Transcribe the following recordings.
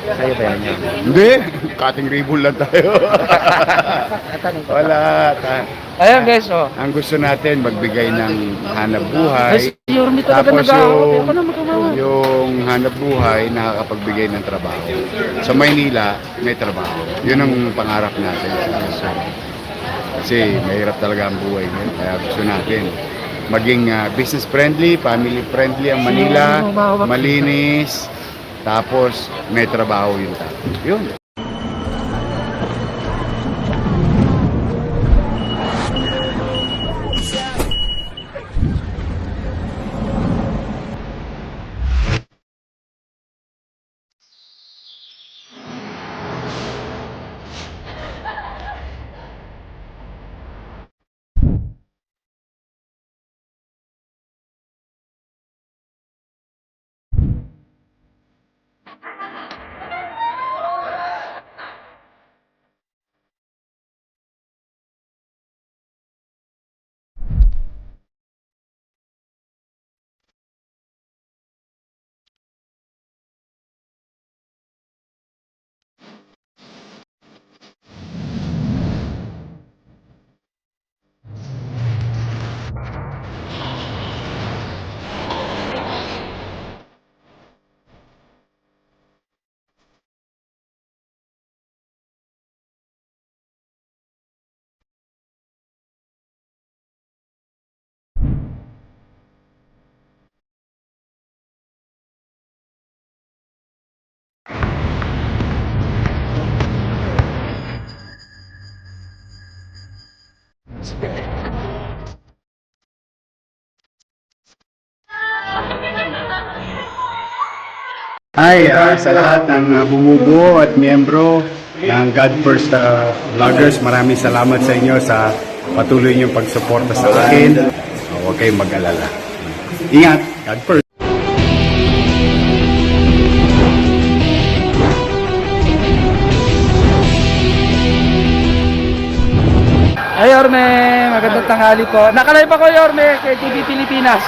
Sa'yo ba yan yun? Hindi, cutting ribbon lang tayo. Wala. Ayan guys, oh. Ang gusto natin, magbigay ng hanap Ay, buhay. si Yorme talaga Tapos nag-aaway. Ako na magawa. yung hanap buhay, nakakapagbigay ng trabaho. Sa Maynila, may trabaho. Yun ang pangarap natin. Kasi mahirap talaga ang buhay ngayon. Kaya gusto natin maging business friendly, family friendly ang Manila, malinis, tapos may trabaho yung tao. Yun. Hi, sa lahat ng bumubuo at miyembro ng God First Vloggers, maraming salamat sa inyo sa patuloy niyong pagsuporta sa akin. Huwag kayong mag-alala. Ingat, God First! Ay, Yorme, magandang tanghali po. Nakalive ako, Yorme, kay TV Pilipinas.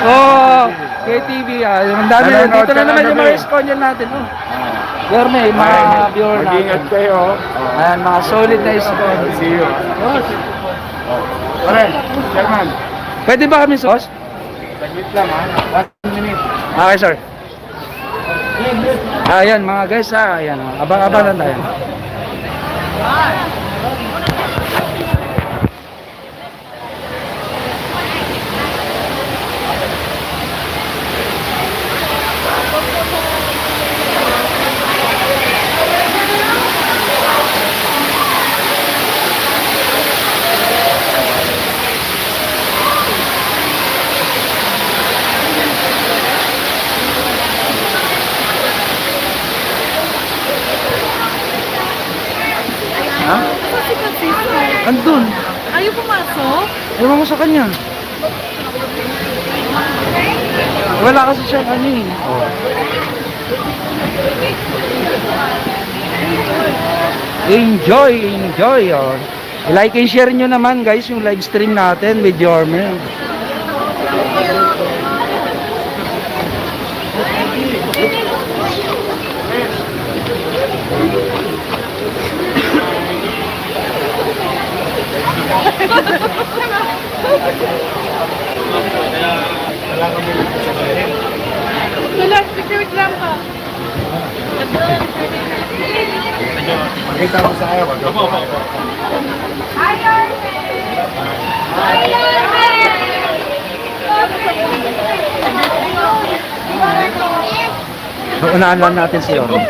Oh, kay TV. Ang dami. Dito na naman yung mga sponsor natin. Oh. Yorme, mga viewer natin. Mag-ingat kayo. Ayan, mga solid na sponsor. See you. Pare, Chairman. Pwede ba kami, Sos? Saglit lang ha. 1 minute. Okay, sir. Ayan, mga guys, ayan. Abang-abang lang tayo. Ha? Si Francisco. Andun. Ayaw pumasok? Ewan ko sa kanya. Wala kasi siya kanin. Oh. Enjoy, enjoy. Oh. Like and share nyo naman guys yung live stream natin with Yorme. Wala, secret lang pa. Makita mo sa kayo. So, unahan lang natin si Yorme.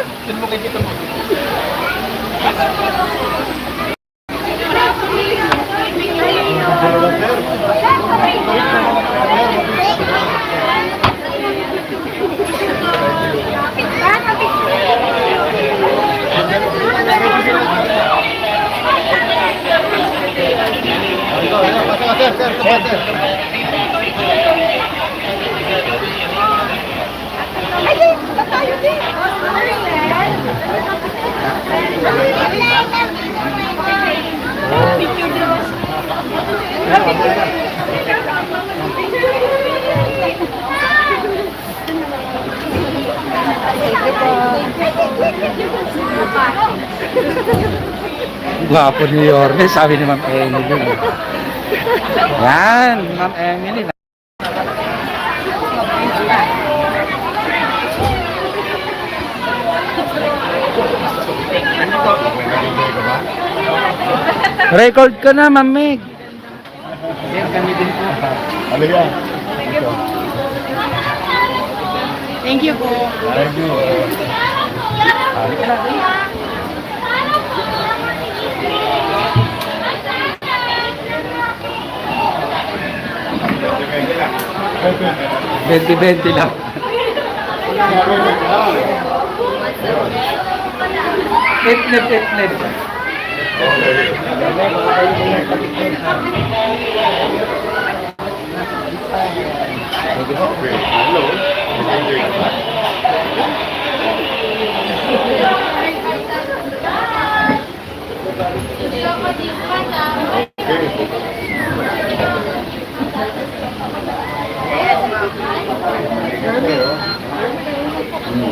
Gwapo ni Yorme, sabi ni Ma'am Emily. Yan, Ma'am Emily. Record ka na, Ma'am Meg. Ano yan? Thank you po. Thank you. Benti lang. Etnet.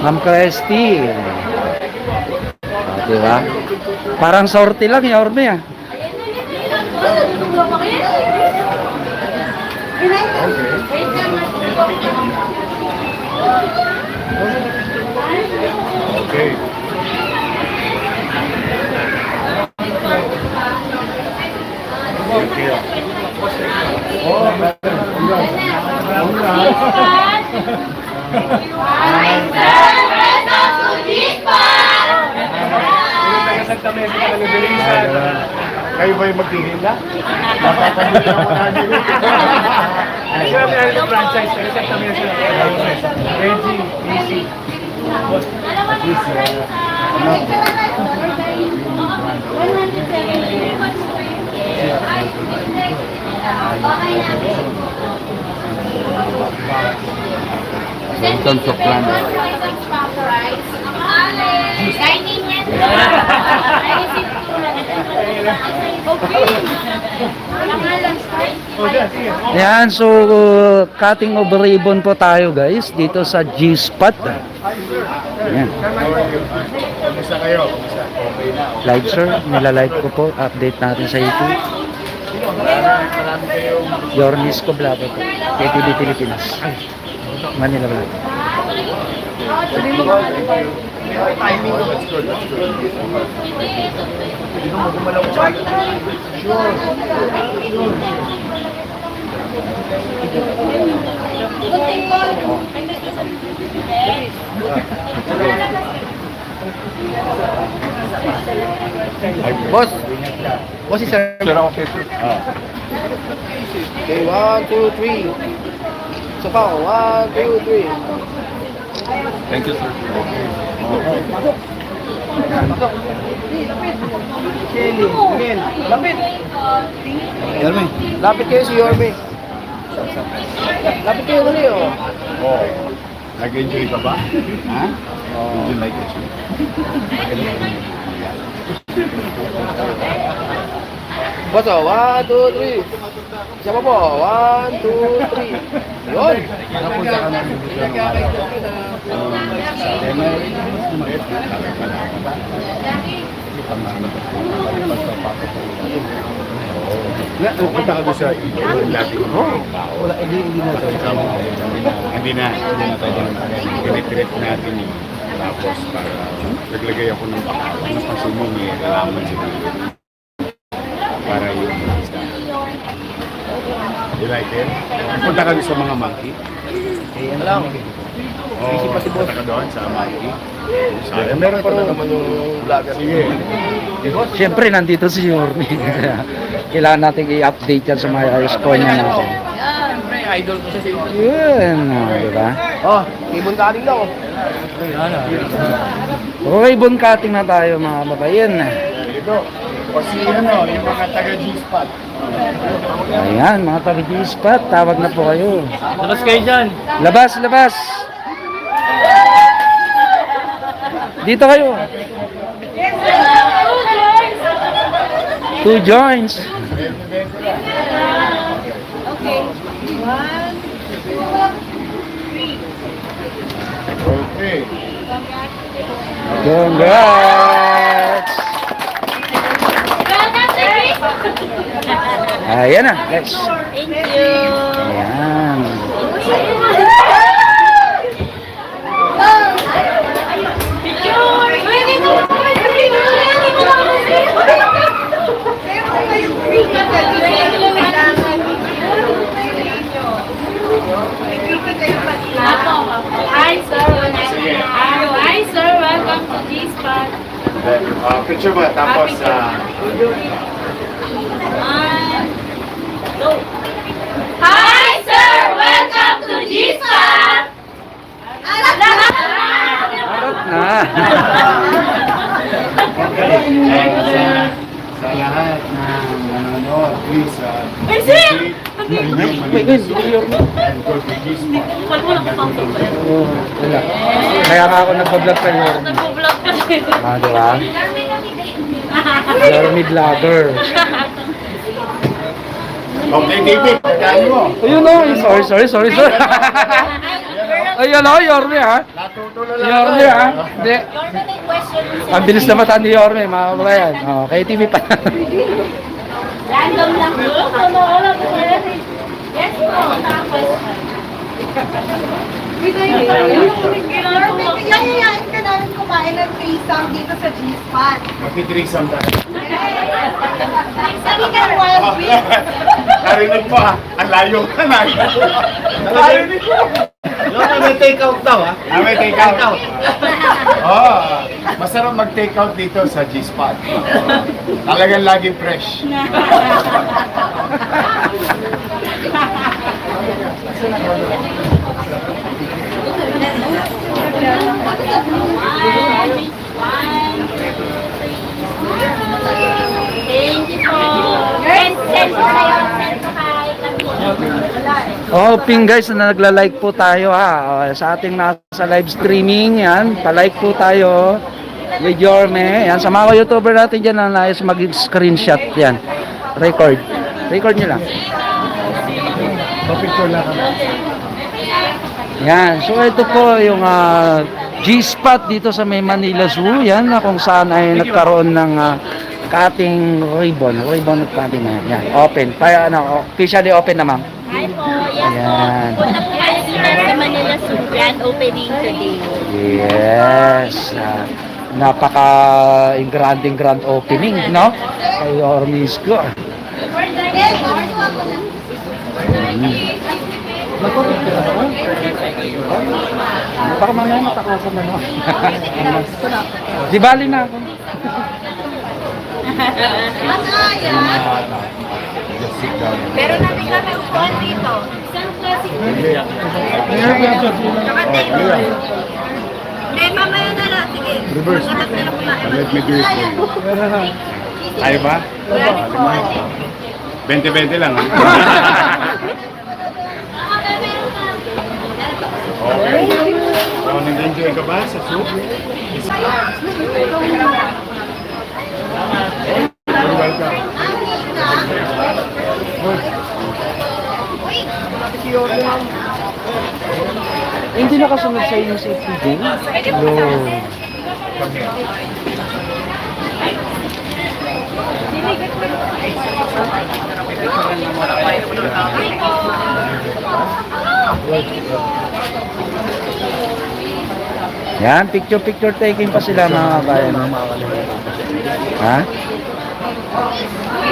Ma'am Christy. Diba? Parang sorti lang, Yorme ah. Okay. Kayo ba yung magtingin na? Napapagod na mo na nyo. Sila may ano franchise, pero sa kami na sila. Reggie, Easy. At least, Tunsok lang. Yan, so cutting of ribbon po tayo guys dito sa G-Spot. Yan. Kumusta kayo? Kumusta? Okay na. Live sir, nilalive ko po. Update natin sa YouTube. Marami kayong Yornis ko vlog po. KTV Pilipinas. Manila vlog. timing ko. That's good. That's good. Hindi mo gumalaw pa. Boss! Boss, isa. Okay. Okay, 1, 2, 3. Isa pa, 1, 2, 3. Thank you, sir. Shelly, Miguel, lapit. Yorme. Lapit kayo si Yorme. Lapit kayo dali, oh. Oh. Nag-enjoy ka ba? Ha? Did you like it? Boss, oh, 1, 2, 3. Isa pa po, 1, 2, 3. Yun. Napunta ka na Pupunta ka doon sa lati ko. Wala, hindi na ito. Hindi na tayo. Pinitirit natin eh. Tapos para naglagay ako ng baka. Napansin mo may alaman sila. Para yung isda. You like it? Punta ka doon sa mga monkey? Ano lang. Oo, punta ka doon sa monkey. Meron pa rin naman yung vlogger. Sige. Siyempre, nandito si Yorme. Kailangan natin i-update yan sa mga Eskonya natin. Siyempre, idol ko siya sa YouTube. Yun, diba? Oh, ibon kaling lang, oh. Okay, bone cutting na tayo mga babayan. Ito. O si ano, yung mga taga-G-Spot. Ayan, mga taga-G-Spot, tawag na po kayo. Labas kayo dyan. Labas, labas! Dito kayo. 2 joints. Okay. Congrats! Ayan na, guys. Thank you. Ayan. Hi, sir. Hi, sir. Welcome to G-Spot. Picture ba? Tapos, Hi, sir. Welcome to G-Spot. Harap na. sa lahat ng nanonood, please, Wait, guys. and go to G-Spot. Oh, wala. Kaya nga ako nagpa-vlog kayo. Nag-vlog kasi. Ah, di ba? Yorme Vlogger. Okay, David, dahil mo. Ayun o. Sorry. Ayun o, Yorme ha. Natutulo lang Yorme ha. Hindi. Yorme, may question. Ang bilis na mata ni Yorme, mga kabayan. Oh, kay TV pa. Random lang. Yes po. Yayayain ka namin kumain ng threesome dito sa G-Spot. Magti-threesome tayo. Sabi ka ng wild beef. Narinig mo ha, ang layo ka na. Narinig mo. May take out daw ha? May take out. Masarap mag-take out dito sa G-Spot. Talagang laging fresh. Thank you po. Send po kayo. Send po kayo. Oh, ping guys, na nagla-like po tayo ha. Sa ating nasa live streaming, yan. Pa-like po tayo with Yorme. Yan, sa mga YouTuber natin dyan na nais mag-screenshot yan. Record nyo lang. Picture lang kami. Yan, so ito po yung G-Spot dito sa may Manila Zoo. Yan, na kung saan ay nagkaroon ng cutting ribbon at cutting na yan. Open. Kaya officially open na ma'am. Hi po. Yes Ayan. po. Yes, sa Manila Zoo. Grand opening today. Yes. Napaka grand opening, no? Kay Ormis ko. Baka mamaya matakasan na, no? Di bali na ako. Meron natin kami upuan dito. Isang classic. Hindi, mamaya na lang. Sige. Reverse. Maghanap na lang kumain. Let me do it for you. Ayaw ba? 20-20 lang ha? Okay. Nag-enjoy ka ba sa soup? You're welcome. Hindi nakasunod sa inyo safety din? No. Yan, picture taking pa sila mga kabayan. Ha?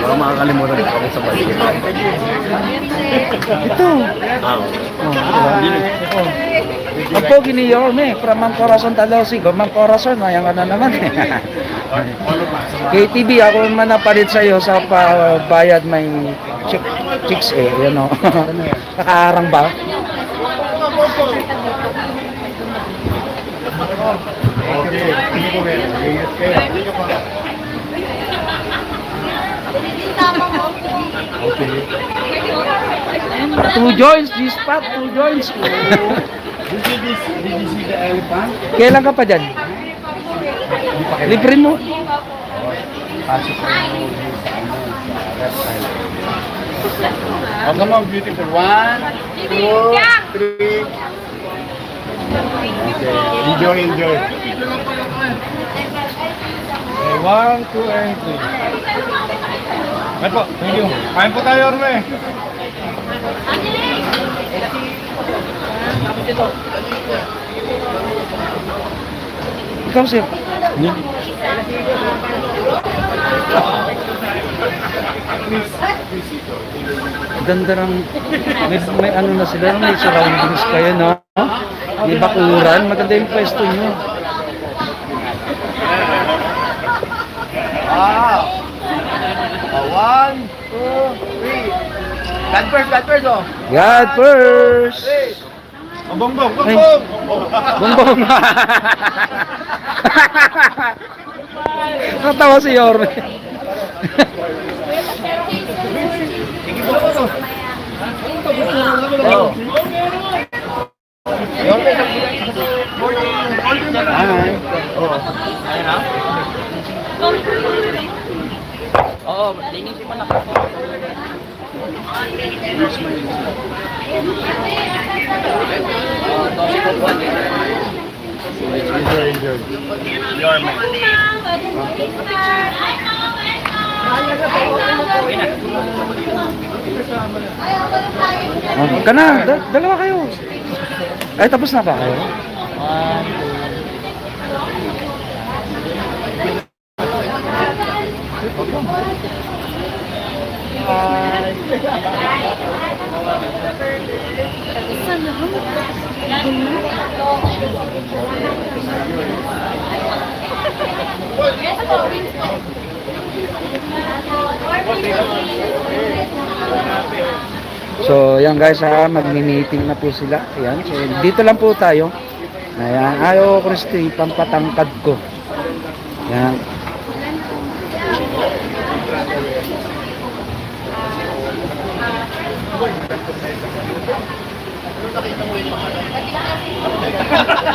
Baka makakalimutan ko kami sa budget. Ito. Ang pogi ni Yorme, from Mang Corazon Talosig, Mang Corazon, ayan ka na naman. KTV, ako man napalit sa'yo sa bayad may chicks eh, you know. Nakaharang ba? Okay. Ingat kayo. Okay. 2 joints, G-Spot, 2 joints. Did you see the elephant? Kailan ka pa dyan? Libre mo. Pasok ko yung left side. Oh, come on, beautiful. 1, 2, 3. Okay. Enjoy. Okay, 1, 2, and 3. Kain po, thank you. Kain po tayo, Orme. Ikaw, sir. Ganda ng may ano na sila, may surroundings kayo, no? May bakuran, maganda yung pwesto nyo. Wow! 1, 2, 3. God first, oh. God first! Bongbong, Ay, bongbong! bongbong! Natawa si Yorme. Oh. Ay. Oo, linisin mo na. Ka na, dalawa kayo. Ay, tapos na ba kayo? So, yan guys ha, magmi-meeting na po sila. Ayan, so dito lang po tayo. Ayan, ayaw Kristi, pampatangkad ko. Ayan.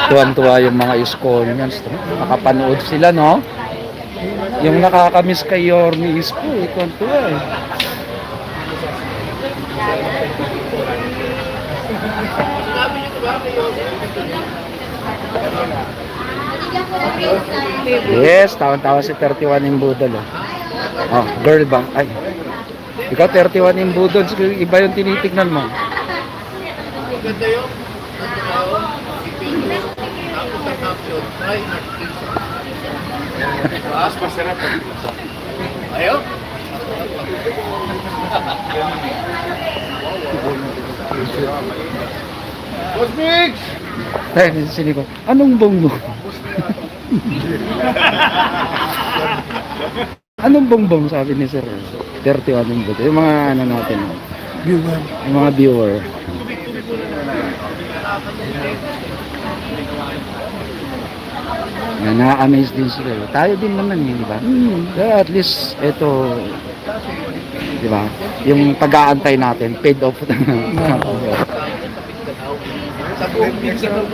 Tuwan-tuwa yung mga Iskonians. Nakapanood sila, no? Yung nakakamiss kay Yorme Isko, tuwan-tuwa eh. Yes, taon-taon si 31 in Budol. Oh, girl bang? Ay. Ikaw 31 in Budol, iba yung tinitignan mo. Ayaw? Boss Mix! Ay, sini ko. Anong bongbong? Anong bongbong sabi ni Sir? 31 in Budol. Yung mga ano natin. Viewer. Yung mga viewer. Na-amaze din sila. Tayo din naman yun, di ba? Kaya at least, ito, di ba? Yung pag-aantay natin, paid off. Sa buong pizza ng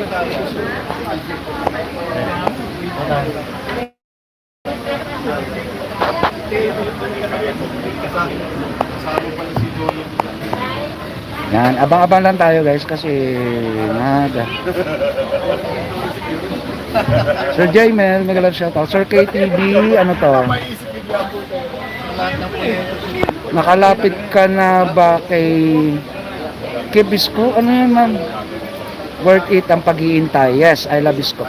Yan, abang-abang lang tayo guys kasi nada. Sir Jaimel, magalang shoutout. Sir KTV, ano to? Nakalapit ka na ba kay Bisko? Ano yan, ma'am? Worth it ang pag-iintay. Yes, I love Bisko.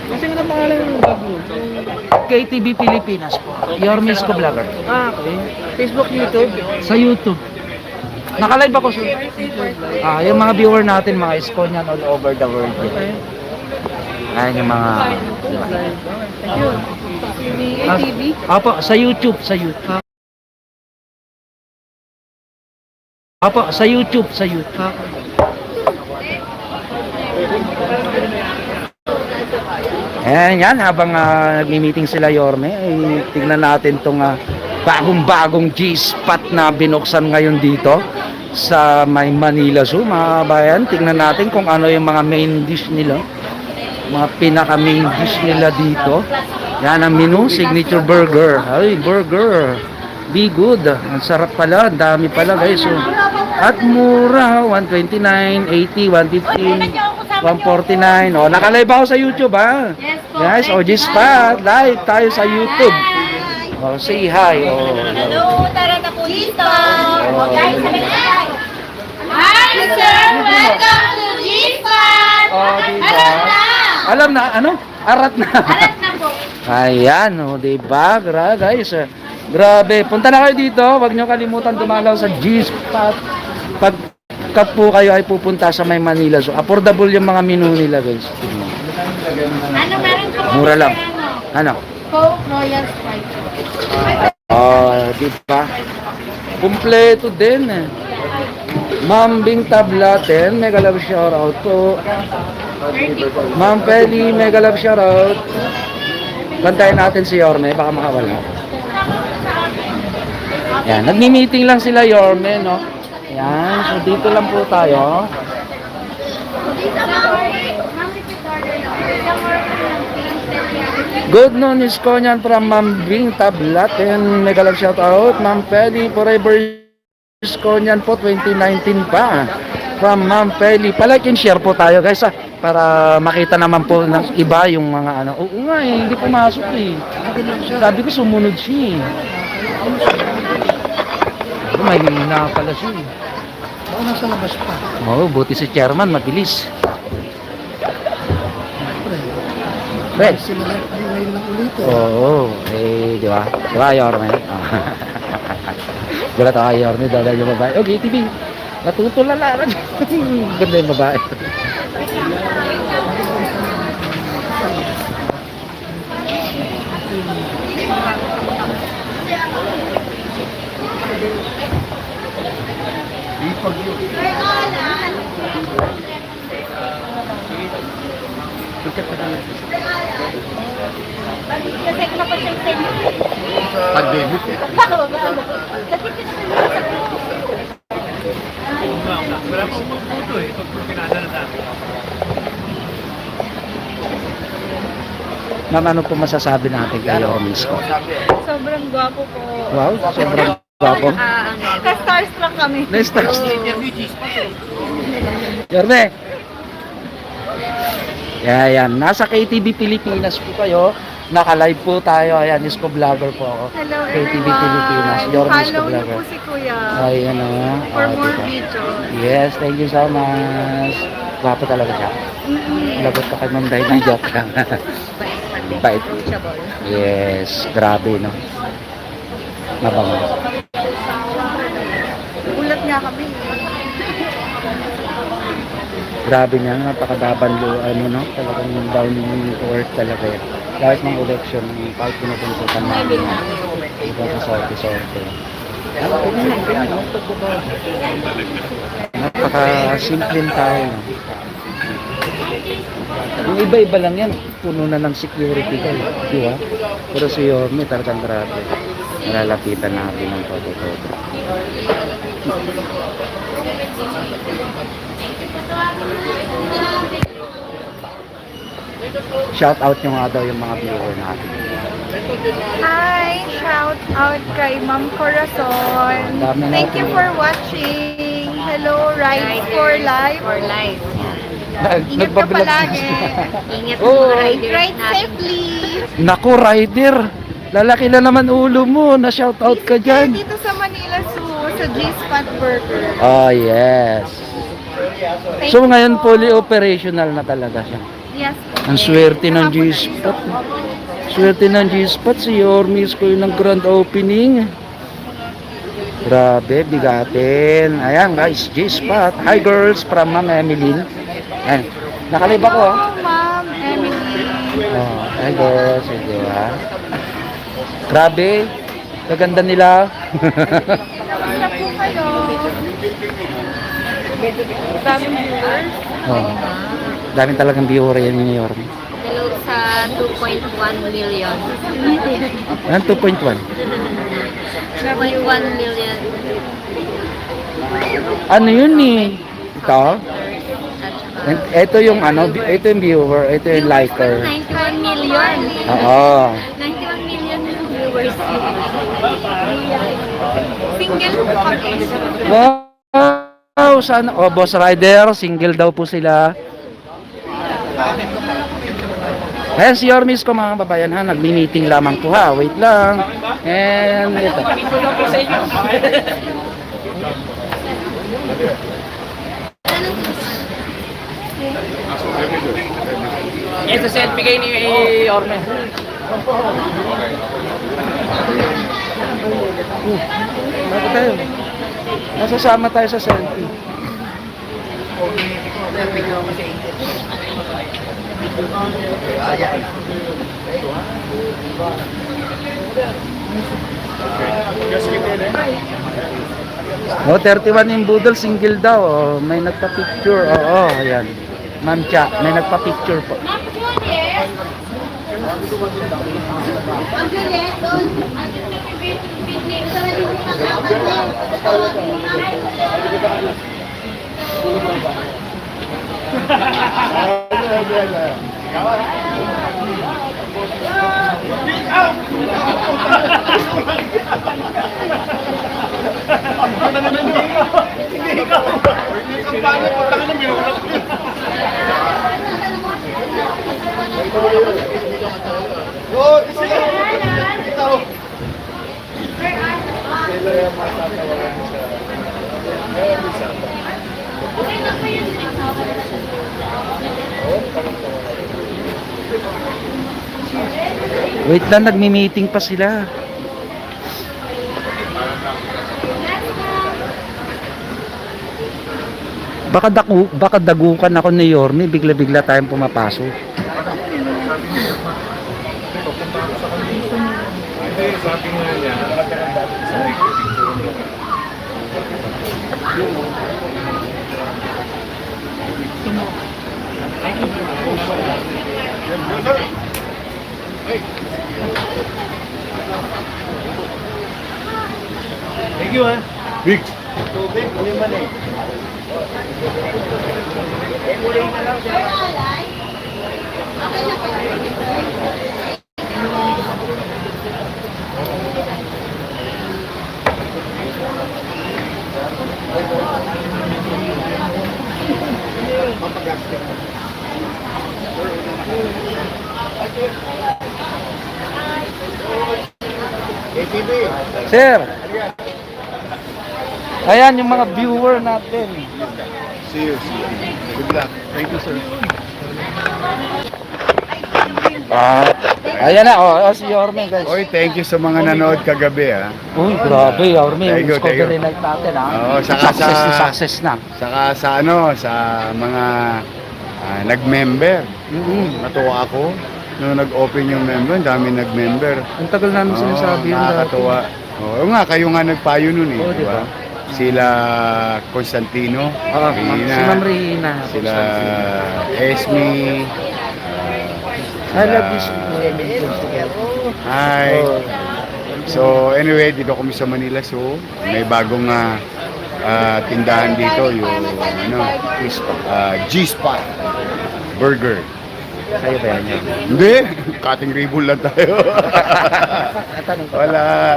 Kasi nga pangalan yung bago. KTV Pilipinas po. Yorme Isko Vlogger. Ah, okay. Facebook, YouTube. Sa YouTube. Naka-live ako sir. Yung mga viewer natin, mga Iskonian all over the world. Ayan yung mga... Diba? Thank you. TV? Apo, sa YouTube, sa YouTube. Apo, sa YouTube, sa YouTube. Ayan yan, habang nagmi-meeting sila Yorme, ay tingnan natin itong bagong-bagong G-spot na binuksan ngayon dito sa may Manila Zoo, mga bayan. Tingnan natin kung ano yung mga main dish nila, mga pinaka-main dish nila dito. Yan ang menu, signature burger. Ay, burger. Be good. Ang sarap pala, dami pala guys. So, at mura, 129, 80, 115. 149. Oh, naka-live ako sa YouTube, ha? Yes po. Guys, OG Spot, live tayo sa YouTube. Oh, say hi. Oh. Hello, tara na po dito. Guys, sabi na tayo. Hi, sir! Welcome to G-Spot! Oh, diba? Alam na! Alam na, ano? Arat na. Alam na po. Ayan, oh, diba? Guys, grabe. Punta na kayo dito. Huwag nyo kalimutan dumalaw sa G-Spot. Pagka po kayo ay pupunta sa May Manila. So, affordable yung mga menu nila, guys. Ano meron po? Mura lang. Ano? Coke Royal Sprite. Oh, diba? Kumpleto din, eh. Ma'am Bing Tablaten, mega love shoutout po. Ma'am Feli, mega love shoutout. Bantayan natin si Yorme, baka makawala. Yan, nagmi-meeting lang sila Yorme, no? Yan, so dito lang po tayo. Good noon, is Konyan from Ma'am Bing Tablaten, mega love shoutout. Ma'am Feli, forever is Konyan po, 2019 pa. From Ma'am Feli. Palike and share po tayo, guys, para makita naman po ng iba yung mga ano. Oo nga eh, hindi pumasok eh. Sabi ko sumunod siya eh. May hina pala siya eh. Baka nasa labas pa. Oo, buti si chairman, mabilis. Fred. Simula ngayon lang ulit eh. Oo, eh, di ba? Di ba, Yorme? Gulat ako kay Yorme, dahil yung babae. Okay, TV. Natutulala. Ganda yung babae. Kasi ko na po siya Pag-debut eh. Ma'am, ano po masasabi natin kay Yorme Isko? Sobrang gwapo po. Wow, sobrang gwapo. Ka-starstruck kami. Next time. Yorme. Yan. Nasa KTV Pilipinas po kayo. Naka-live po tayo. Ayan, Isko Vlogger po ako. Hello KTV everyone. Pilipinas. Yorme Isko Follow niyo Vlogger. po si Kuya. Ayan o. For more videos. Yes, thank you so much. Gwapo talaga siya. Lagot ka kay Ma'am Day, joke lang. Bait. Yes, grabe no. Mabango. Ulat nga kami. Grabe niya, napakadabanlo, ano no, talagang down to earth talaga yan. Kahit ng election, kahit pinupuntutan namin, iba sa sorte-sorte. Napaka-simpleng tao. No? Yung iba-iba lang yan, puno na ng security ka, di ba? Pero si Yorme talagang grabe. Nalalapitan natin ng todo-todo. Shout out nyo nga daw yung mga viewer natin. Hi! Shout out kay Ma'am Corazon. Dami Thank natin you for watching. Hello, Ride for Life. Ingat ka palagi. Ingat Oo. mga riders Ride natin. safely. Naku, rider! Lalaki na naman ulo mo. Na-shout out ka dyan. Dito sa Manila Zoo, sa G-Spot Burger. Oh, yes. Thank So you ngayon po. fully operational na talaga siya. Yes. Ang swerte ng G-Spot. Swerte ng G-Spot. Si Yorme Isko yung ng grand opening. Grabe, bigatin. Ayan guys, G-Spot. Hi girls, from Ma'am Emeline. Ayan. Nakalib ako ah. Hello, Ma'am Emily. Oh, hi girls, di ba? Grabe, kaganda nila. Kamusta po kayo? Daming viewers. Oh. Dami talagang viewer yan ni Yorme. Hello sa 2.1 million. Ayan, 2.1. 2.1 million. Ano yun eh? Ito? At saka, Ito yung ano, ito yung viewer, ito yung liker. 91 million. Oo. 91 million viewers. Single po kami. Wow! Sana, oh, Boss Rider, single daw po sila. Ayan si Yormis ko mga kababayan ha, nagmi-meeting lamang po ha, wait lang. And ito. Yes, sa selfie kayo ni Orme. Bakit tayo? Nasasama tayo sa selfie. Oh, 31 yung budol, single daw. Oh, may nagpa-picture. Oo, ayan. Ma'am Cha, may nagpa-picture po. Ma'am Juliet. Ma'am Juliet, doon. Wait lang, nagmi-meeting pa sila. Baka dagukan ako ni Yorme, bigla-bigla tayong pumapasok. Thank you, ha. Big. Sir, ayan yung mga viewer natin. See you. Good luck. Thank you, sir. Ayan na, si Yorme guys. Oy, thank you sa mga nanood kagabi, ha. Uy, grabe, Yorme, Thank yung you, thank you. discovery night natin ha. Oo, saka Success na. Saka sa mga nag-member. Natuwa ako. Nung nag-open yung member, ang dami nag-member. Ang tagal namin sinasabi yun dati. Nakakatuwa. Oo nga, kayo nga nagpayo nun eh, Oo, di ba? diba? Sila Constantino, Si Ma'am Rina. sila Esme, I love this. Hi. So anyway, dito kami sa Manila, so may bagong tindahan dito, yung G-Spot Burger. Kayo ba yan? Hindi, cutting ribbon lang tayo. Wala.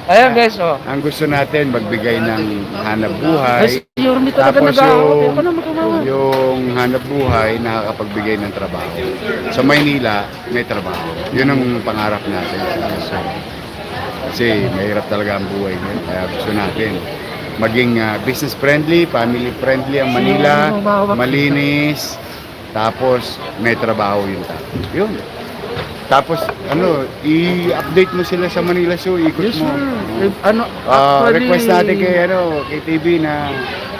Ayan guys, oh. Ang gusto natin, magbigay ng hanap Ay, buhay. si Yorme talaga Tapos nag-aawat. Ako na makawawa. yung hanap buhay, nakakapagbigay ng trabaho. Sa Maynila, may trabaho. Yun ang pangarap natin. Kasi mahirap talaga ang buhay ngayon. Kaya gusto natin maging business friendly, family friendly ang Manila, malinis, tapos may trabaho yung tao. Yun. Tapos i-update mo sila sa Manila Zoo, ikot Yes, mo. sir. Actually, Request natin kay TV na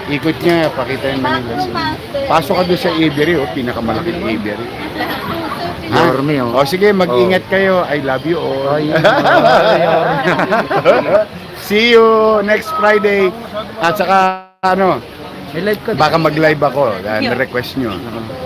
ikot niya, pakita yung Manila Zoo. Pasok ka doon sa Avery, pinakamalaking Avery. Yorme, oh. O sige, mag-ingat kayo. I love you all. Ay, See you next Friday. At saka may live ka. baka mag-live ako dahil na-request nyo.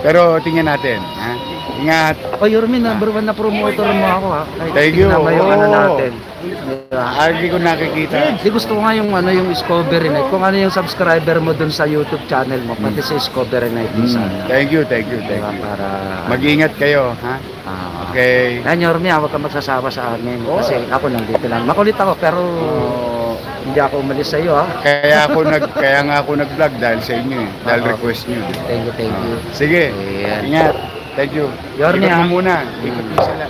Pero tingnan natin. Ha? Ingat. Ako, Yorme, number 1 na promoter mo ako ha. Kahit Thank you. tingnan mo yung Oo. natin. Diba? Hindi ko nakikita. Di gusto ko nga yung yung Discovery Night. Kung ano yung subscriber mo dun sa YouTube channel mo, pati sa Discovery Night mo sana. Thank you. Diba? Para Mag-ingat kayo. Ha? Okay. Yan, Yorme, huwag ka magsasawa sa amin. Kasi ako nandito lang. Makulit ako, pero hindi ako umalis sa iyo ha. Kaya nga ako nag-vlog dahil sa inyo eh. Dahil request nyo. Thank you. Sige. Ayan. Ingat. Thank you. Yorme Ikot ha. mo muna. Ikot mo sila.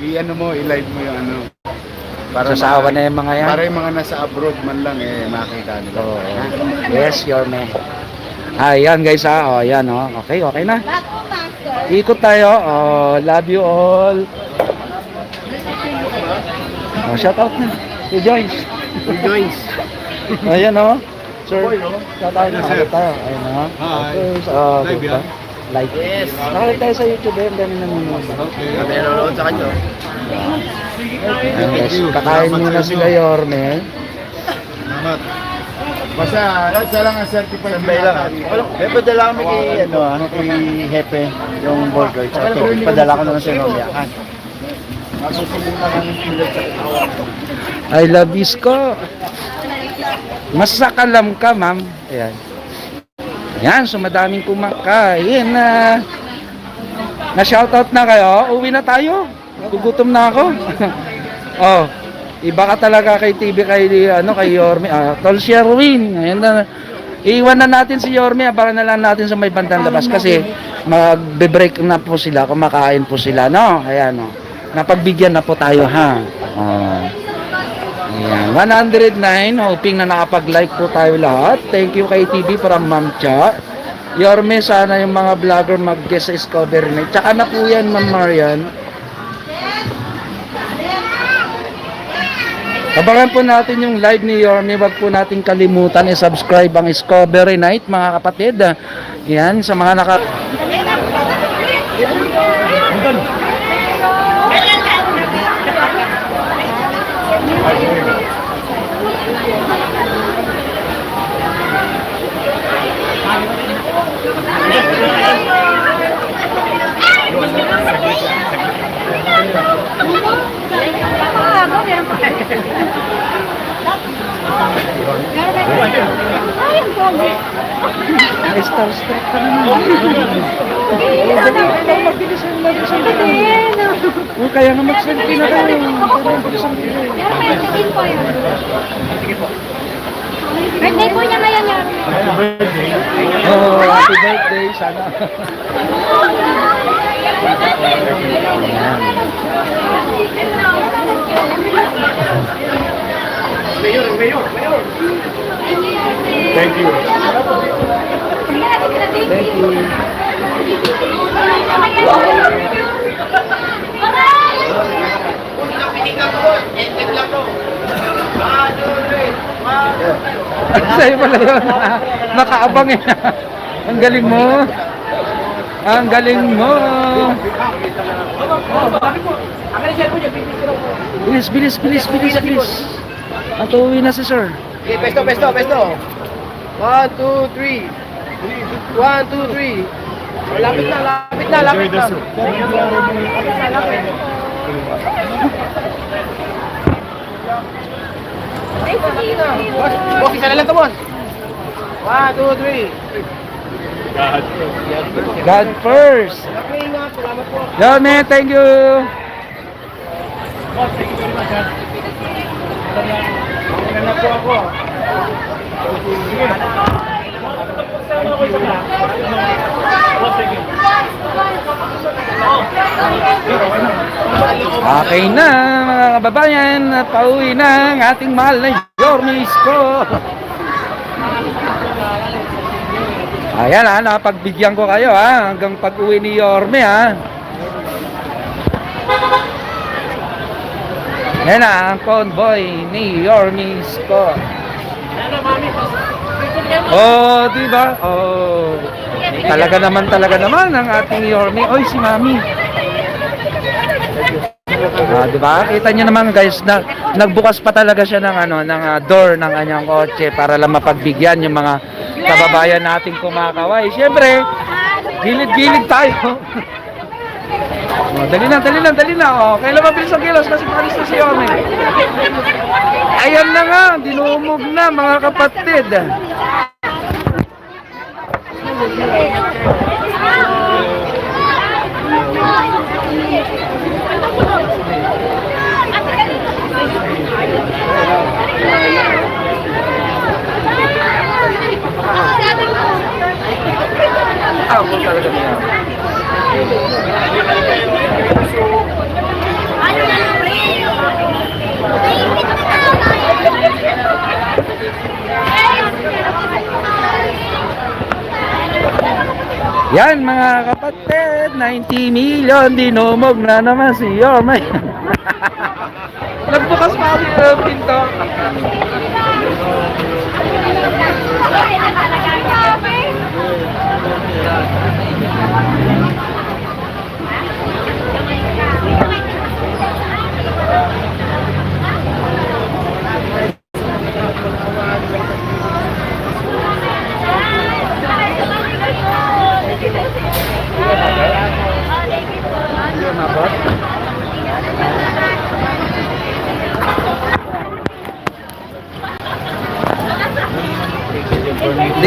I-ano mo, i-live mo yung ano. Sasawa na yung mga yan. Para yung mga nasa abroad man lang, makita nila. Oo. Yes, Yorme. Ayan guys ha. O, ayan o. Okay, okay na. Back po, master. Ikot tayo. Oh, love you all. Oh, shout out na. Si Joyce. Joyce. Ayan o. Sir, shout out na. Ulit tayo. Ayan o. Hi. Oh, Live diba? yan? Live. Yes. Nakakita tayo sa YouTube eh. Ang dami nanonood. Kami nanonood sa kanya. Ayan guys. Kakain muna sila Yorme. Salamat. Basta, isa lang ang certified. Sambay lang. May padala kami kay Hepe, yung burger. Tsaka padala ko naman sa Romea. Masusunod na kami sila sa I love Isko. Masakalam ka, ma'am. Ayan. Ayan, so madaming kumakain na. Na-shoutout na kayo. Uwi na tayo. Gugutom na ako. Oh, iba ka talaga kay TV, kay Yorme. Tol Sherwin. Ayan na. Iwan na natin si Yorme. Para na lang natin sa may bandang labas. Kasi magbe-break na po sila. Kumakain po sila. No? Ayan, no. Napagbigyan na po tayo, ha? Oh. Ayan. 109. Hoping na nakapag-like po tayo lahat. Thank you kay TV from Ma'am Cha. Yorme, sana yung mga vlogger mag-guest sa Discovery Night. Tsaka na po yan, Ma'am Marian. Abangan po natin yung live ni Yorme. Wag po natin kalimutan i-subscribe ang Discovery Night, mga kapatid. Yan, sa mga Starstruck ka naman. Kaya nga mag-selfie na kayo. Birthday po niya ngayon, Yorme. Oh, happy birthday. Sana. Thank you. Thank you. Sa'yo pala yun. Nakaabang eh. Ang galing mo. Ang galing mo. Bilis, bilis, bilis, bilis, bilis. At uwi na si sir. Okay, pesto. 1, 2, 3. 1, 2, 3. Lapit na. Boss, isa na lang to, boss. 1, 2, 3. God first. Okay, ingat. Salamat po. Yorme, thank you. Okay na mga kababayan, pauwi na ang ating mahal na Yorme Isko. Ayan ha, napagbigyan ko kayo ha, hanggang pag-uwi ni Yorme ha. Yan na ang convoy ni Yorme Isko. Oh, diba? Oh. Talaga naman ang ating Yorme. Oy, si Mami. Diba? Kita nyo naman guys, nagbukas pa talaga siya ng door ng kanyang kotse para lang mapagbigyan yung mga kababayan nating kumakaway. Siyempre, gilid-gilid tayo. Dali na. Oh, kailan mabilis ang kilos kasi palis na si Yorme. Ayan na nga, dinumog na mga kapatid. Ako talaga niya. Yan mga kapatid, 90 million, dinumog na naman si Yorme. Nagbukas pa ako yung pinto.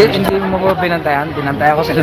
Hindi mo po pinantayan. Pinantayan ko sila.